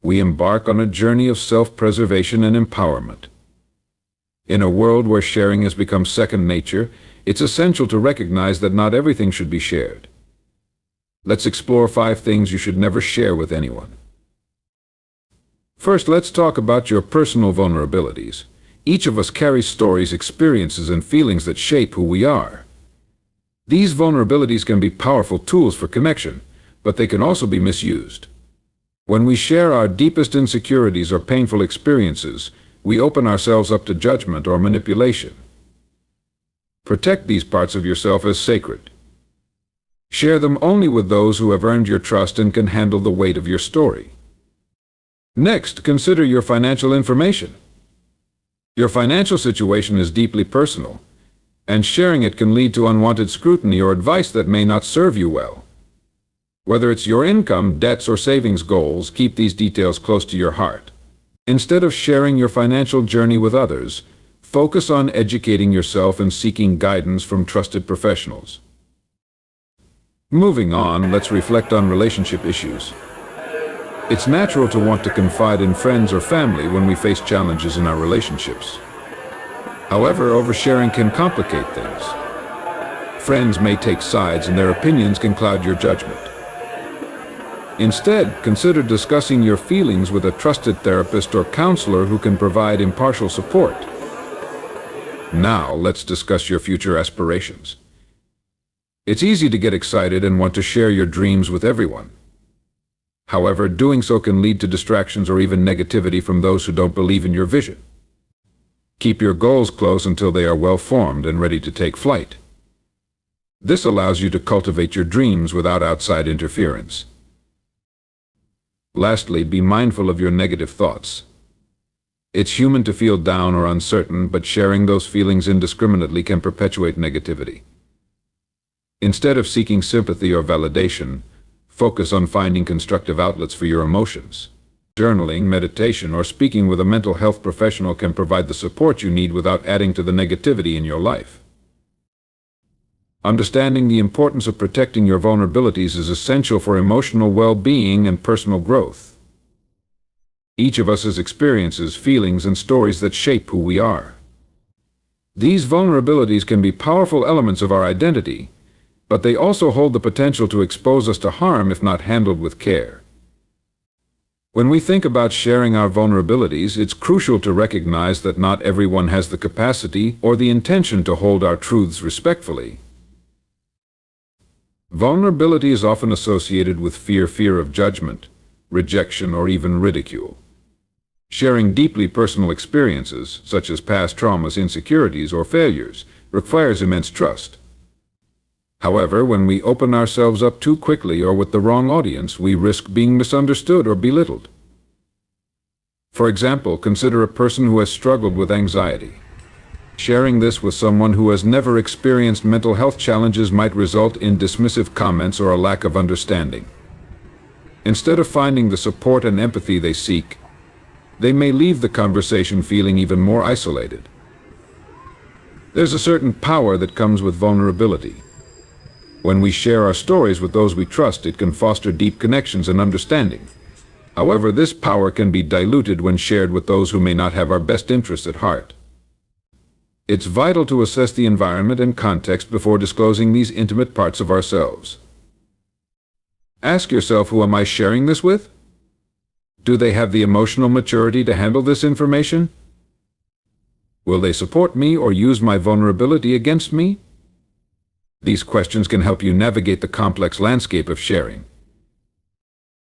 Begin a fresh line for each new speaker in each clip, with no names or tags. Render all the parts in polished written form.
we embark on a journey of self-preservation and empowerment. In a world where sharing has become second nature, it's essential to recognize that not everything should be shared. Let's explore 5 things you should never share with anyone. First, let's talk about your personal vulnerabilities. Each of us carries stories, experiences, and feelings that shape who we are. These vulnerabilities can be powerful tools for connection, but they can also be misused. When we share our deepest insecurities or painful experiences, we open ourselves up to judgment or manipulation. Protect these parts of yourself as sacred. Share them only with those who have earned your trust and can handle the weight of your story. Next, consider your financial information. Your financial situation is deeply personal, and sharing it can lead to unwanted scrutiny or advice that may not serve you well. Whether it's your income, debts, or savings goals, keep these details close to your heart. Instead of sharing your financial journey with others, focus on educating yourself and seeking guidance from trusted professionals. Moving on, let's reflect on relationship issues. It's natural to want to confide in friends or family when we face challenges in our relationships. However, oversharing can complicate things. Friends may take sides and their opinions can cloud your judgment. Instead, consider discussing your feelings with a trusted therapist or counselor who can provide impartial support. Now, let's discuss your future aspirations. It's easy to get excited and want to share your dreams with everyone. However, doing so can lead to distractions or even negativity from those who don't believe in your vision. Keep your goals close until they are well formed and ready to take flight. This allows you to cultivate your dreams without outside interference. Lastly, be mindful of your negative thoughts. It's human to feel down or uncertain, but sharing those feelings indiscriminately can perpetuate negativity. Instead of seeking sympathy or validation, focus on finding constructive outlets for your emotions. Journaling, meditation, or speaking with a mental health professional can provide the support you need without adding to the negativity in your life. Understanding the importance of protecting your vulnerabilities is essential for emotional well-being and personal growth. Each of us has experiences, feelings, and stories that shape who we are. These vulnerabilities can be powerful elements of our identity, but they also hold the potential to expose us to harm if not handled with care. When we think about sharing our vulnerabilities, it's crucial to recognize that not everyone has the capacity or the intention to hold our truths respectfully. Vulnerability is often associated with fear of judgment, rejection, or even ridicule. Sharing deeply personal experiences, such as past traumas, insecurities, or failures, requires immense trust. However, when we open ourselves up too quickly or with the wrong audience, we risk being misunderstood or belittled. For example, consider a person who has struggled with anxiety. Sharing this with someone who has never experienced mental health challenges might result in dismissive comments or a lack of understanding. Instead of finding the support and empathy they seek, they may leave the conversation feeling even more isolated. There's a certain power that comes with vulnerability. When we share our stories with those we trust, it can foster deep connections and understanding. However, this power can be diluted when shared with those who may not have our best interests at heart. It's vital to assess the environment and context before disclosing these intimate parts of ourselves. Ask yourself, who am I sharing this with? Do they have the emotional maturity to handle this information? Will they support me or use my vulnerability against me? These questions can help you navigate the complex landscape of sharing.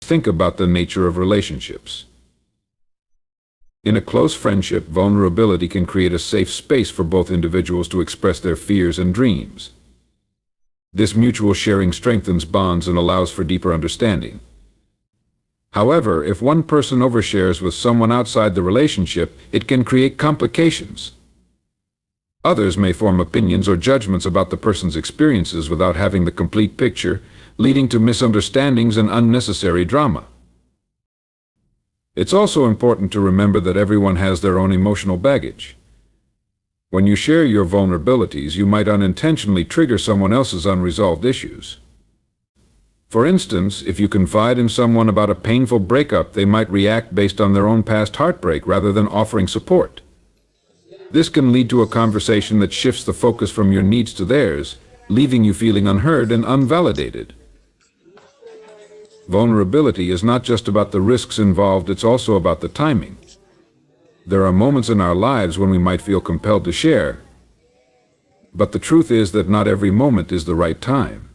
Think about the nature of relationships. In a close friendship, vulnerability can create a safe space for both individuals to express their fears and dreams. This mutual sharing strengthens bonds and allows for deeper understanding. However, if one person overshares with someone outside the relationship, it can create complications. Others may form opinions or judgments about the person's experiences without having the complete picture, leading to misunderstandings and unnecessary drama. It's also important to remember that everyone has their own emotional baggage. When you share your vulnerabilities, you might unintentionally trigger someone else's unresolved issues. For instance, if you confide in someone about a painful breakup, they might react based on their own past heartbreak rather than offering support. This can lead to a conversation that shifts the focus from your needs to theirs, leaving you feeling unheard and unvalidated. Vulnerability is not just about the risks involved, it's also about the timing. There are moments in our lives when we might feel compelled to share, but the truth is that not every moment is the right time.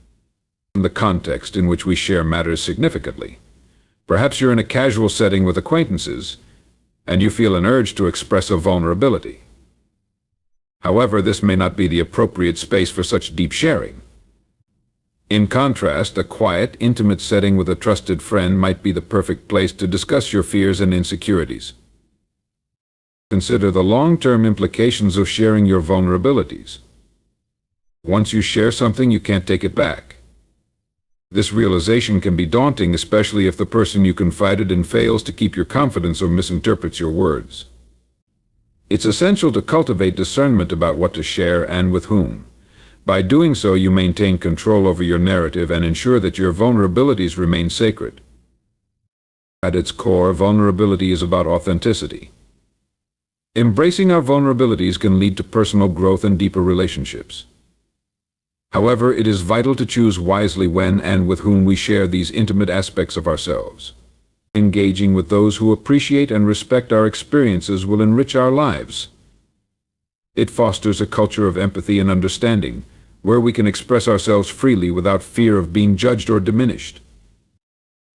The context in which we share matters significantly. Perhaps you're in a casual setting with acquaintances, and you feel an urge to express a vulnerability. However, this may not be the appropriate space for such deep sharing. In contrast, a quiet, intimate setting with a trusted friend might be the perfect place to discuss your fears and insecurities. Consider the long-term implications of sharing your vulnerabilities. Once you share something, you can't take it back. This realization can be daunting, especially if the person you confided in fails to keep your confidence or misinterprets your words. It's essential to cultivate discernment about what to share and with whom. By doing so, you maintain control over your narrative and ensure that your vulnerabilities remain sacred. At its core, vulnerability is about authenticity. Embracing our vulnerabilities can lead to personal growth and deeper relationships. However, it is vital to choose wisely when and with whom we share these intimate aspects of ourselves. Engaging with those who appreciate and respect our experiences will enrich our lives. It fosters a culture of empathy and understanding, where we can express ourselves freely without fear of being judged or diminished.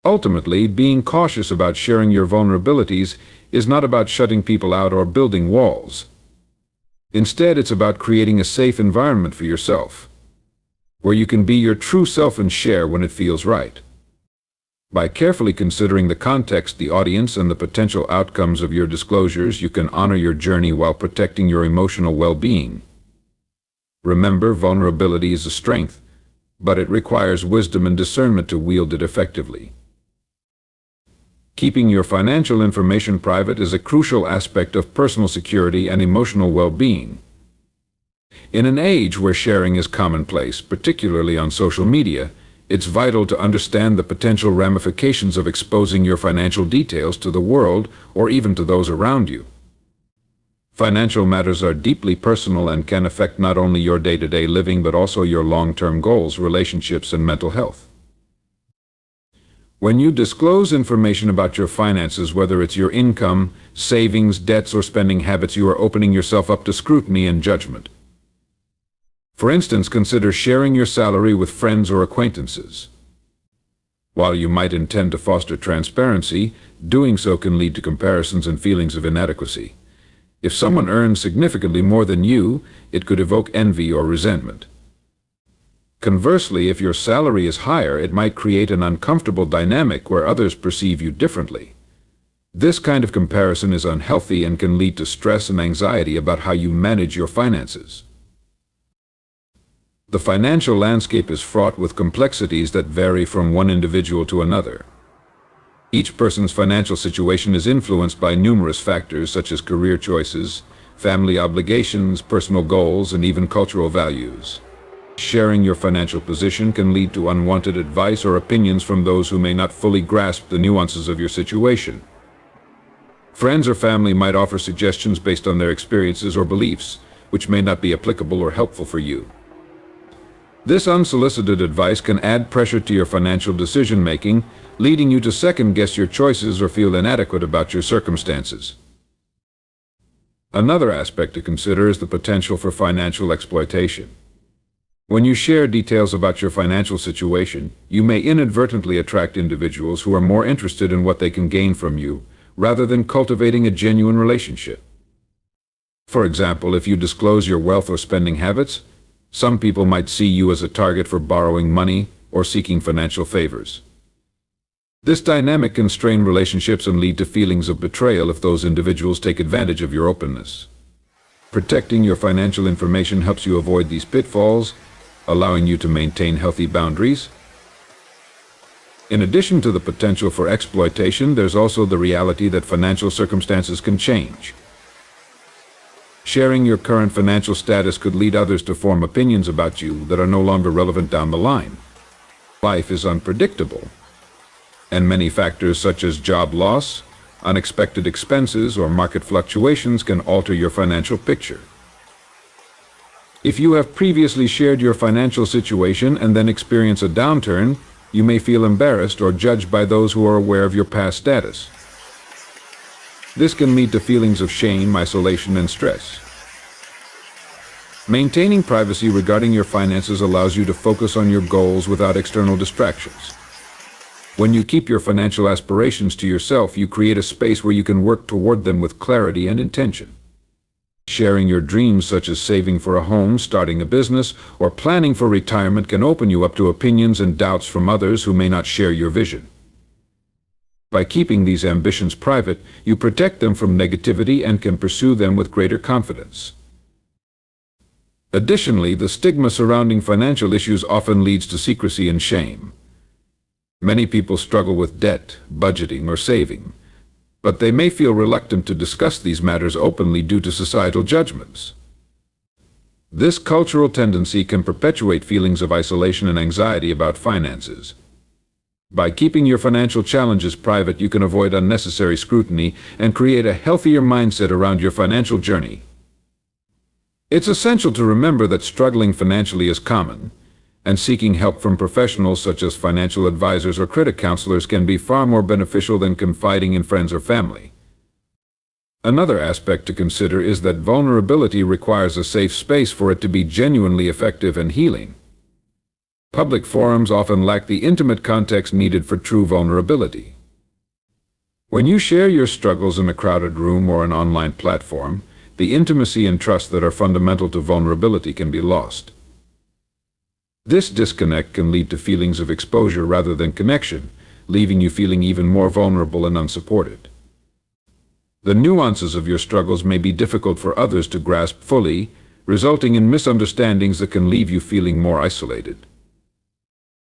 Ultimately, being cautious about sharing your vulnerabilities is not about shutting people out or building walls. Instead, it's about creating a safe environment for yourself, where you can be your true self and share when it feels right. By carefully considering the context, the audience, and the potential outcomes of your disclosures, you can honor your journey while protecting your emotional well-being. Remember, vulnerability is a strength, but it requires wisdom and discernment to wield it effectively. Keeping your financial information private is a crucial aspect of personal security and emotional well-being. In an age where sharing is commonplace, particularly on social media, it's vital to understand the potential ramifications of exposing your financial details to the world or even to those around you. Financial matters are deeply personal and can affect not only your day-to-day living but also your long-term goals, relationships, and mental health. When you disclose information about your finances, whether it's your income, savings, debts, or spending habits, you are opening yourself up to scrutiny and judgment. For instance, consider sharing your salary with friends or acquaintances. While you might intend to foster transparency, doing so can lead to comparisons and feelings of inadequacy. If someone earns significantly more than you, it could evoke envy or resentment. Conversely, if your salary is higher, it might create an uncomfortable dynamic where others perceive you differently. This kind of comparison is unhealthy and can lead to stress and anxiety about how you manage your finances. The financial landscape is fraught with complexities that vary from one individual to another. Each person's financial situation is influenced by numerous factors such as career choices, family obligations, personal goals, and even cultural values. Sharing your financial position can lead to unwanted advice or opinions from those who may not fully grasp the nuances of your situation. Friends or family might offer suggestions based on their experiences or beliefs, which may not be applicable or helpful for you. This unsolicited advice can add pressure to your financial decision-making, leading you to second-guess your choices or feel inadequate about your circumstances. Another aspect to consider is the potential for financial exploitation. When you share details about your financial situation, you may inadvertently attract individuals who are more interested in what they can gain from you, rather than cultivating a genuine relationship. For example, if you disclose your wealth or spending habits, some people might see you as a target for borrowing money or seeking financial favors. This dynamic can strain relationships and lead to feelings of betrayal if those individuals take advantage of your openness. Protecting your financial information helps you avoid these pitfalls, allowing you to maintain healthy boundaries. In addition to the potential for exploitation, there's also the reality that financial circumstances can change. Sharing your current financial status could lead others to form opinions about you that are no longer relevant down the line. Life is unpredictable, and many factors such as job loss, unexpected expenses, or market fluctuations can alter your financial picture. If you have previously shared your financial situation and then experience a downturn, you may feel embarrassed or judged by those who are aware of your past status. This can lead to feelings of shame, isolation, and stress. Maintaining privacy regarding your finances allows you to focus on your goals without external distractions. When you keep your financial aspirations to yourself, you create a space where you can work toward them with clarity and intention. Sharing your dreams, such as saving for a home, starting a business, or planning for retirement, can open you up to opinions and doubts from others who may not share your vision. By keeping these ambitions private, you protect them from negativity and can pursue them with greater confidence. Additionally, the stigma surrounding financial issues often leads to secrecy and shame. Many people struggle with debt, budgeting, or saving, but they may feel reluctant to discuss these matters openly due to societal judgments. This cultural tendency can perpetuate feelings of isolation and anxiety about finances. By keeping your financial challenges private, you can avoid unnecessary scrutiny and create a healthier mindset around your financial journey. It's essential to remember that struggling financially is common, and seeking help from professionals such as financial advisors or credit counselors can be far more beneficial than confiding in friends or family. Another aspect to consider is that vulnerability requires a safe space for it to be genuinely effective and healing. Public forums often lack the intimate context needed for true vulnerability. When you share your struggles in a crowded room or an online platform, the intimacy and trust that are fundamental to vulnerability can be lost. This disconnect can lead to feelings of exposure rather than connection, leaving you feeling even more vulnerable and unsupported. The nuances of your struggles may be difficult for others to grasp fully, resulting in misunderstandings that can leave you feeling more isolated.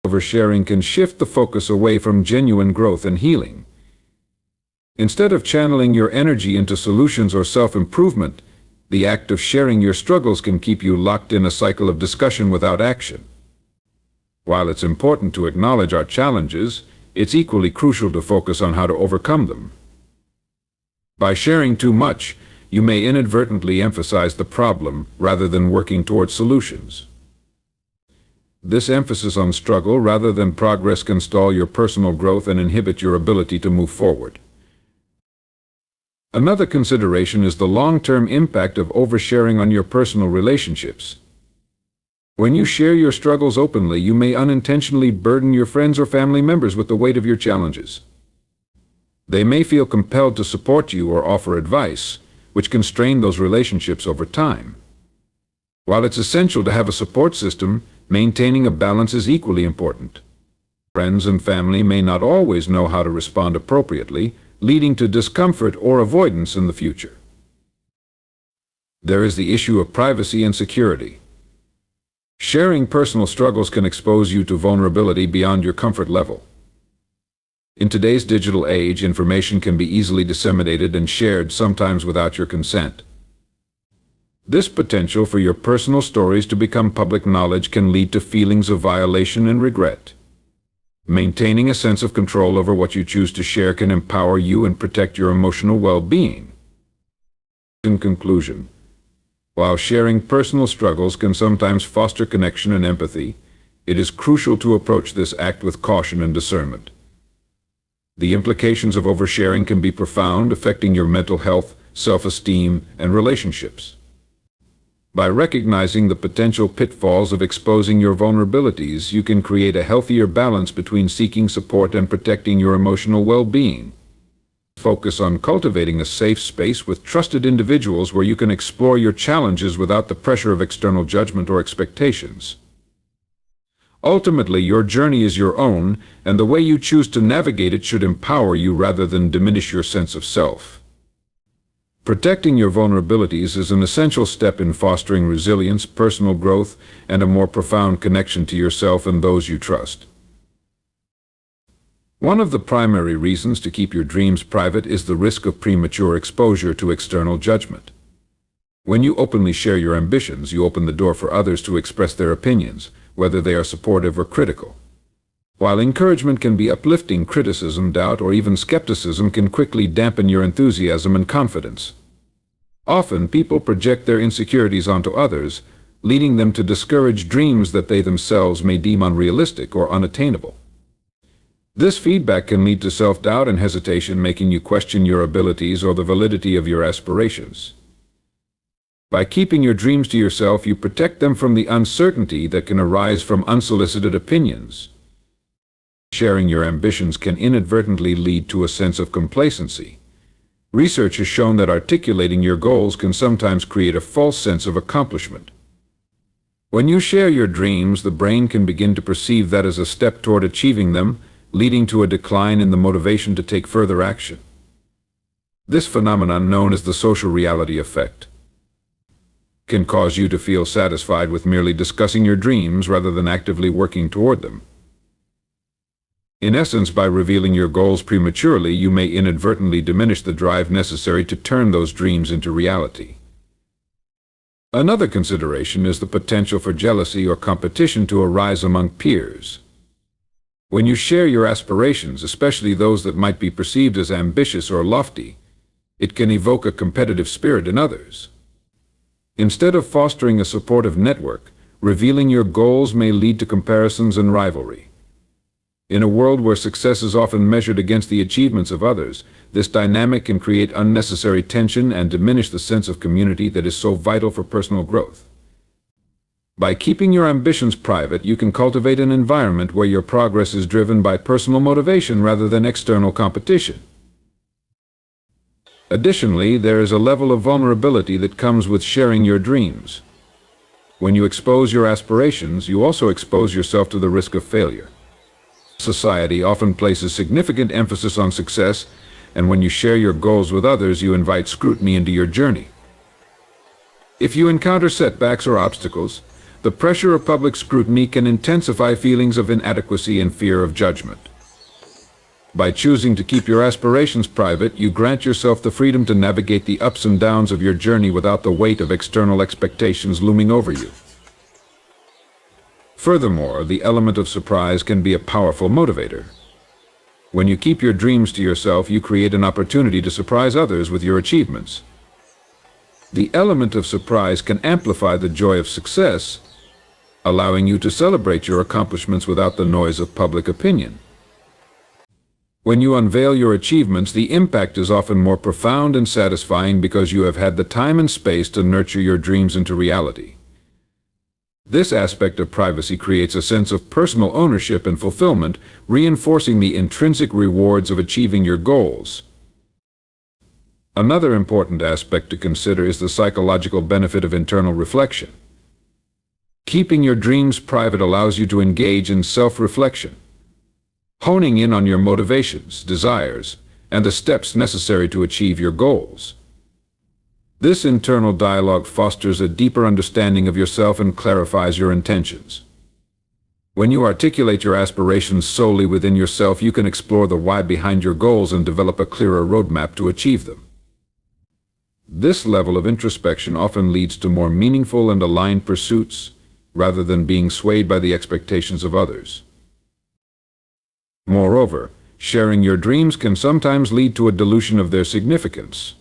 Oversharing can shift the focus away from genuine growth and healing. Instead of channeling your energy into solutions or self-improvement, the act of sharing your struggles can keep you locked in a cycle of discussion without action. While it's important to acknowledge our challenges, it's equally crucial to focus on how to overcome them. By sharing too much, you may inadvertently emphasize the problem rather than working towards solutions. This emphasis on struggle rather than progress can stall your personal growth and inhibit your ability to move forward. Another consideration is the long-term impact of oversharing on your personal relationships. When you share your struggles openly, you may unintentionally burden your friends or family members with the weight of your challenges. They may feel compelled to support you or offer advice, which can strain those relationships over time. While it's essential to have a support system, maintaining a balance is equally important. Friends and family may not always know how to respond appropriately, leading to discomfort or avoidance in the future. There is the issue of privacy and security. Sharing personal struggles can expose you to vulnerability beyond your comfort level. In today's digital age, information can be easily disseminated and shared, sometimes without your consent. This potential for your personal stories to become public knowledge can lead to feelings of violation and regret. Maintaining a sense of control over what you choose to share can empower you and protect your emotional well-being. In conclusion, while sharing personal struggles can sometimes foster connection and empathy, it is crucial to approach this act with caution and discernment. The implications of oversharing can be profound, affecting your mental health, self-esteem, and relationships. By recognizing the potential pitfalls of exposing your vulnerabilities, you can create a healthier balance between seeking support and protecting your emotional well-being. Focus on cultivating a safe space with trusted individuals where you can explore your challenges without the pressure of external judgment or expectations. Ultimately, your journey is your own, and the way you choose to navigate it should empower you rather than diminish your sense of self. Protecting your vulnerabilities is an essential step in fostering resilience, personal growth, and a more profound connection to yourself and those you trust. One of the primary reasons to keep your dreams private is the risk of premature exposure to external judgment. When you openly share your ambitions, you open the door for others to express their opinions, whether they are supportive or critical. While encouragement can be uplifting, criticism, doubt, or even skepticism can quickly dampen your enthusiasm and confidence. Often, people project their insecurities onto others, leading them to discourage dreams that they themselves may deem unrealistic or unattainable. This feedback can lead to self-doubt and hesitation, making you question your abilities or the validity of your aspirations. By keeping your dreams to yourself, you protect them from the uncertainty that can arise from unsolicited opinions. Sharing your ambitions can inadvertently lead to a sense of complacency. Research has shown that articulating your goals can sometimes create a false sense of accomplishment. When you share your dreams, the brain can begin to perceive that as a step toward achieving them, leading to a decline in the motivation to take further action. This phenomenon, known as the social reality effect, can cause you to feel satisfied with merely discussing your dreams rather than actively working toward them. In essence, by revealing your goals prematurely, you may inadvertently diminish the drive necessary to turn those dreams into reality. Another consideration is the potential for jealousy or competition to arise among peers. When you share your aspirations, especially those that might be perceived as ambitious or lofty, it can evoke a competitive spirit in others. Instead of fostering a supportive network, revealing your goals may lead to comparisons and rivalry. In a world where success is often measured against the achievements of others, this dynamic can create unnecessary tension and diminish the sense of community that is so vital for personal growth. By keeping your ambitions private, you can cultivate an environment where your progress is driven by personal motivation rather than external competition. Additionally, there is a level of vulnerability that comes with sharing your dreams. When you expose your aspirations, you also expose yourself to the risk of failure. Society often places significant emphasis on success, and when you share your goals with others, you invite scrutiny into your journey. If you encounter setbacks or obstacles, the pressure of public scrutiny can intensify feelings of inadequacy and fear of judgment. By choosing to keep your aspirations private, you grant yourself the freedom to navigate the ups and downs of your journey without the weight of external expectations looming over you. Furthermore, the element of surprise can be a powerful motivator. When you keep your dreams to yourself, you create an opportunity to surprise others with your achievements. The element of surprise can amplify the joy of success, allowing you to celebrate your accomplishments without the noise of public opinion. When you unveil your achievements, the impact is often more profound and satisfying because you have had the time and space to nurture your dreams into reality. This aspect of privacy creates a sense of personal ownership and fulfillment, reinforcing the intrinsic rewards of achieving your goals. Another important aspect to consider is the psychological benefit of internal reflection. Keeping your dreams private allows you to engage in self-reflection, honing in on your motivations, desires, and the steps necessary to achieve your goals. This internal dialogue fosters a deeper understanding of yourself and clarifies your intentions. When you articulate your aspirations solely within yourself, you can explore the why behind your goals and develop a clearer roadmap to achieve them. This level of introspection often leads to more meaningful and aligned pursuits, rather than being swayed by the expectations of others. Moreover, sharing your dreams can sometimes lead to a dilution of their significance.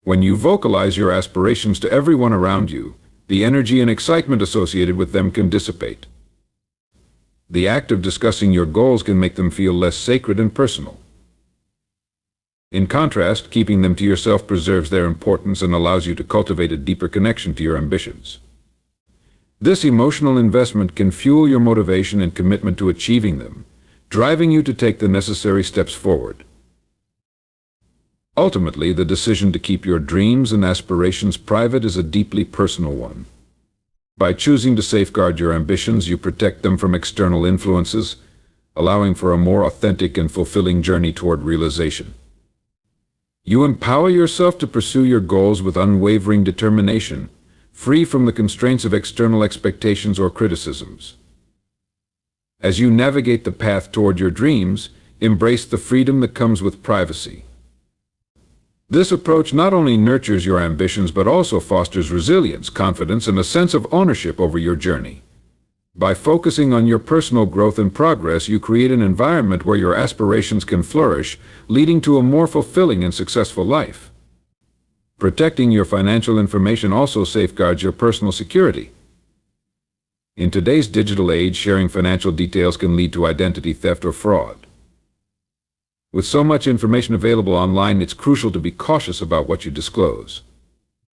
When you vocalize your aspirations to everyone around you, the energy and excitement associated with them can dissipate. The act of discussing your goals can make them feel less sacred and personal. In contrast, keeping them to yourself preserves their importance and allows you to cultivate a deeper connection to your ambitions. This emotional investment can fuel your motivation and commitment to achieving them, driving you to take the necessary steps forward. Ultimately, the decision to keep your dreams and aspirations private is a deeply personal one. By choosing to safeguard your ambitions, you protect them from external influences, allowing for a more authentic and fulfilling journey toward realization. You empower yourself to pursue your goals with unwavering determination, free from the constraints of external expectations or criticisms. As you navigate the path toward your dreams, embrace the freedom that comes with privacy. This approach not only nurtures your ambitions but also fosters resilience, confidence, and a sense of ownership over your journey. By focusing on your personal growth and progress, you create an environment where your aspirations can flourish, leading to a more fulfilling and successful life. Protecting your financial information also safeguards your personal security. In today's digital age, sharing financial details can lead to identity theft or fraud. With so much information available online, it's crucial to be cautious about what you disclose.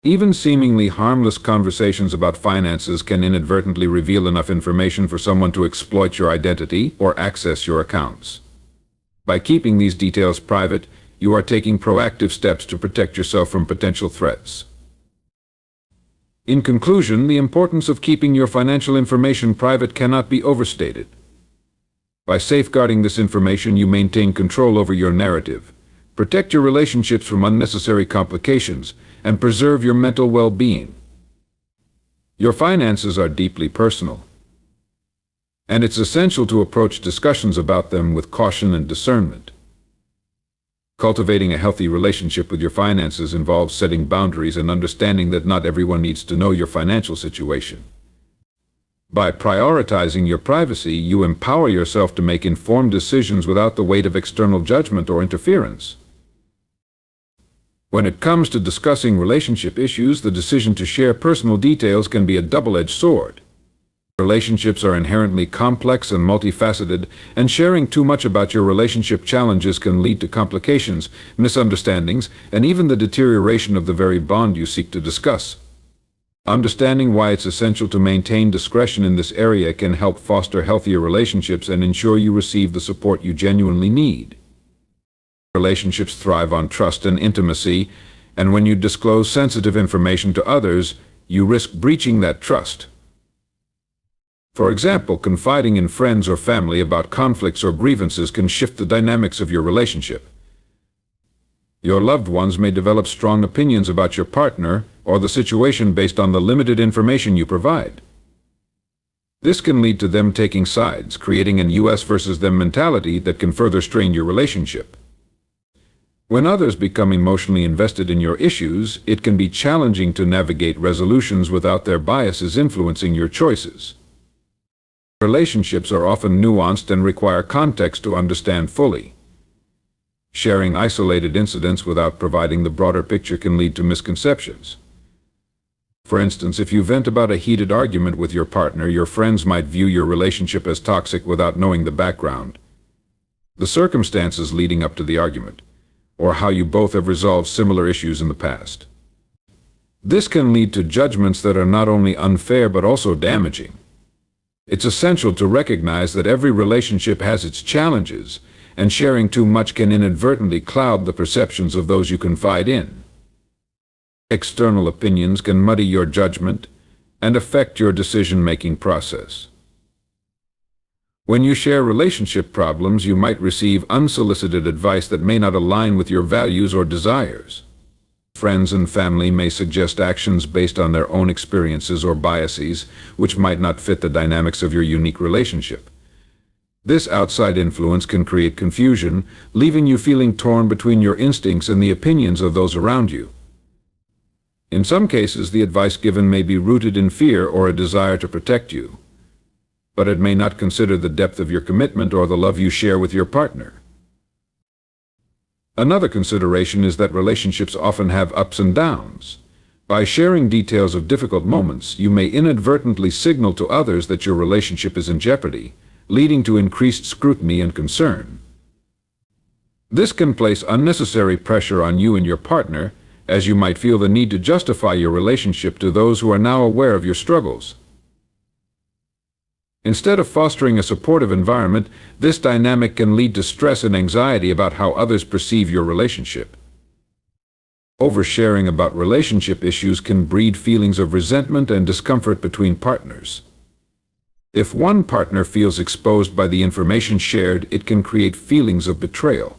Even seemingly harmless conversations about finances can inadvertently reveal enough information for someone to exploit your identity or access your accounts. By keeping these details private, you are taking proactive steps to protect yourself from potential threats. In conclusion, the importance of keeping your financial information private cannot be overstated. By safeguarding this information, you maintain control over your narrative, protect your relationships from unnecessary complications, and preserve your mental well-being. Your finances are deeply personal, and it's essential to approach discussions about them with caution and discernment. Cultivating a healthy relationship with your finances involves setting boundaries and understanding that not everyone needs to know your financial situation. By prioritizing your privacy, you empower yourself to make informed decisions without the weight of external judgment or interference. When it comes to discussing relationship issues, the decision to share personal details can be a double-edged sword. Relationships are inherently complex and multifaceted, and sharing too much about your relationship challenges can lead to complications, misunderstandings, and even the deterioration of the very bond you seek to discuss. Understanding why it's essential to maintain discretion in this area can help foster healthier relationships and ensure you receive the support you genuinely need. Relationships thrive on trust and intimacy, and when you disclose sensitive information to others, you risk breaching that trust. For example, confiding in friends or family about conflicts or grievances can shift the dynamics of your relationship. Your loved ones may develop strong opinions about your partner or the situation based on the limited information you provide. This can lead to them taking sides, creating an us versus them mentality that can further strain your relationship. When others become emotionally invested in your issues, it can be challenging to navigate resolutions without their biases influencing your choices. Relationships are often nuanced and require context to understand fully. Sharing isolated incidents without providing the broader picture can lead to misconceptions. For instance, if you vent about a heated argument with your partner, your friends might view your relationship as toxic without knowing the background, the circumstances leading up to the argument, or how you both have resolved similar issues in the past. This can lead to judgments that are not only unfair but also damaging. It's essential to recognize that every relationship has its challenges, and sharing too much can inadvertently cloud the perceptions of those you confide in. External opinions can muddy your judgment and affect your decision-making process. When you share relationship problems, you might receive unsolicited advice that may not align with your values or desires. Friends and family may suggest actions based on their own experiences or biases, which might not fit the dynamics of your unique relationship. This outside influence can create confusion, leaving you feeling torn between your instincts and the opinions of those around you. In some cases, the advice given may be rooted in fear or a desire to protect you, but it may not consider the depth of your commitment or the love you share with your partner. Another consideration is that relationships often have ups and downs. By sharing details of difficult moments, you may inadvertently signal to others that your relationship is in jeopardy, leading to increased scrutiny and concern. This can place unnecessary pressure on you and your partner, as you might feel the need to justify your relationship to those who are now aware of your struggles. Instead of fostering a supportive environment, this dynamic can lead to stress and anxiety about how others perceive your relationship. Oversharing about relationship issues can breed feelings of resentment and discomfort between partners. If one partner feels exposed by the information shared, it can create feelings of betrayal.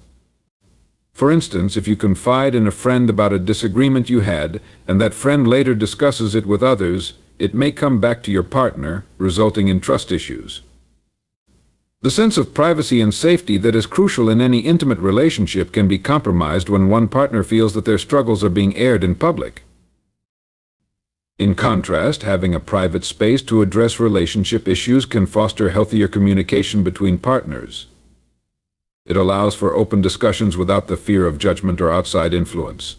For instance, if you confide in a friend about a disagreement you had, and that friend later discusses it with others, it may come back to your partner, resulting in trust issues. The sense of privacy and safety that is crucial in any intimate relationship can be compromised when one partner feels that their struggles are being aired in public. In contrast, having a private space to address relationship issues can foster healthier communication between partners. It allows for open discussions without the fear of judgment or outside influence.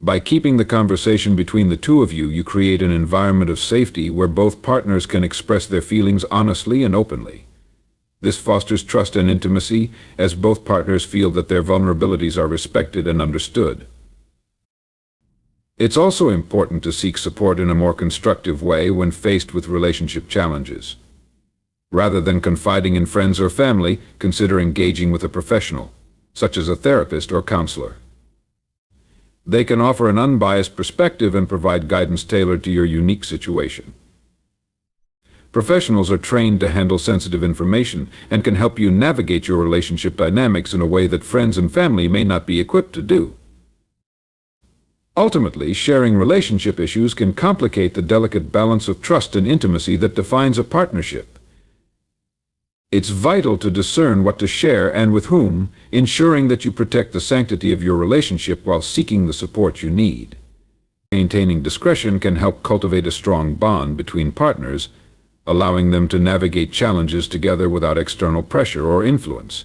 By keeping the conversation between the two of you, you create an environment of safety where both partners can express their feelings honestly and openly. This fosters trust and intimacy, as both partners feel that their vulnerabilities are respected and understood. It's also important to seek support in a more constructive way when faced with relationship challenges. Rather than confiding in friends or family, consider engaging with a professional, such as a therapist or counselor. They can offer an unbiased perspective and provide guidance tailored to your unique situation. Professionals are trained to handle sensitive information and can help you navigate your relationship dynamics in a way that friends and family may not be equipped to do. Ultimately, sharing relationship issues can complicate the delicate balance of trust and intimacy that defines a partnership. It's vital to discern what to share and with whom, ensuring that you protect the sanctity of your relationship while seeking the support you need. Maintaining discretion can help cultivate a strong bond between partners, allowing them to navigate challenges together without external pressure or influence.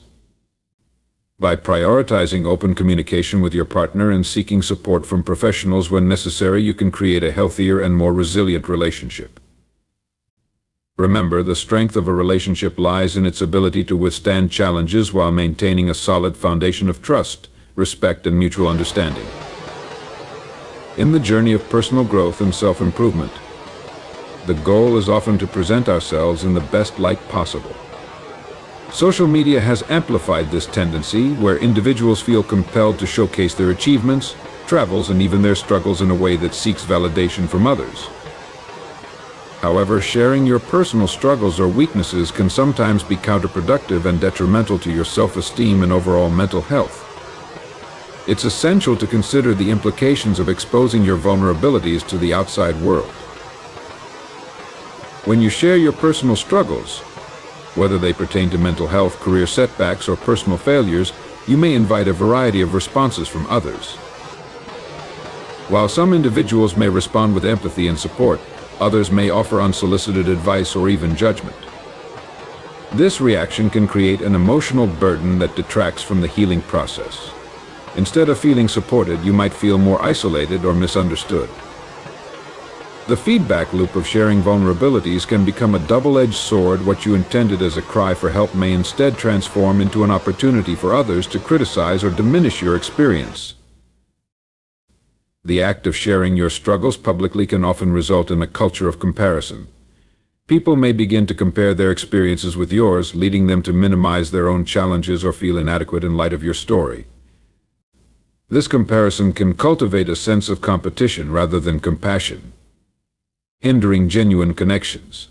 By prioritizing open communication with your partner and seeking support from professionals when necessary, you can create a healthier and more resilient relationship. Remember, the strength of a relationship lies in its ability to withstand challenges while maintaining a solid foundation of trust, respect, and mutual understanding. In the journey of personal growth and self-improvement, the goal is often to present ourselves in the best light possible. Social media has amplified this tendency, where individuals feel compelled to showcase their achievements, travels, and even their struggles in a way that seeks validation from others. However, sharing your personal struggles or weaknesses can sometimes be counterproductive and detrimental to your self-esteem and overall mental health. It's essential to consider the implications of exposing your vulnerabilities to the outside world. When you share your personal struggles, whether they pertain to mental health, career setbacks, or personal failures, you may invite a variety of responses from others. While some individuals may respond with empathy and support, others may offer unsolicited advice or even judgment. This reaction can create an emotional burden that detracts from the healing process. Instead of feeling supported, you might feel more isolated or misunderstood. The feedback loop of sharing vulnerabilities can become a double-edged sword. What you intended as a cry for help may instead transform into an opportunity for others to criticize or diminish your experience. The act of sharing your struggles publicly can often result in a culture of comparison. People may begin to compare their experiences with yours, leading them to minimize their own challenges or feel inadequate in light of your story. This comparison can cultivate a sense of competition rather than compassion, hindering genuine connections.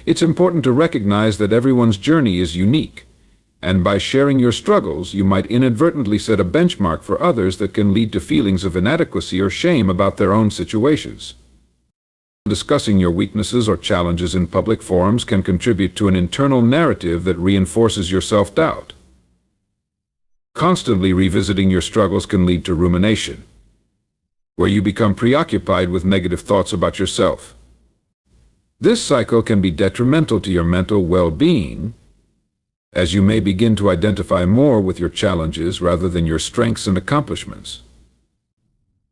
It's important to recognize that everyone's journey is unique, and by sharing your struggles, you might inadvertently set a benchmark for others that can lead to feelings of inadequacy or shame about their own situations. Discussing your weaknesses or challenges in public forums can contribute to an internal narrative that reinforces your self-doubt. Constantly revisiting your struggles can lead to rumination, where you become preoccupied with negative thoughts about yourself. This cycle can be detrimental to your mental well-being, as you may begin to identify more with your challenges rather than your strengths and accomplishments.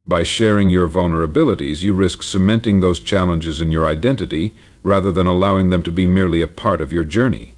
By sharing your vulnerabilities, you risk cementing those challenges in your identity rather than allowing them to be merely a part of your journey.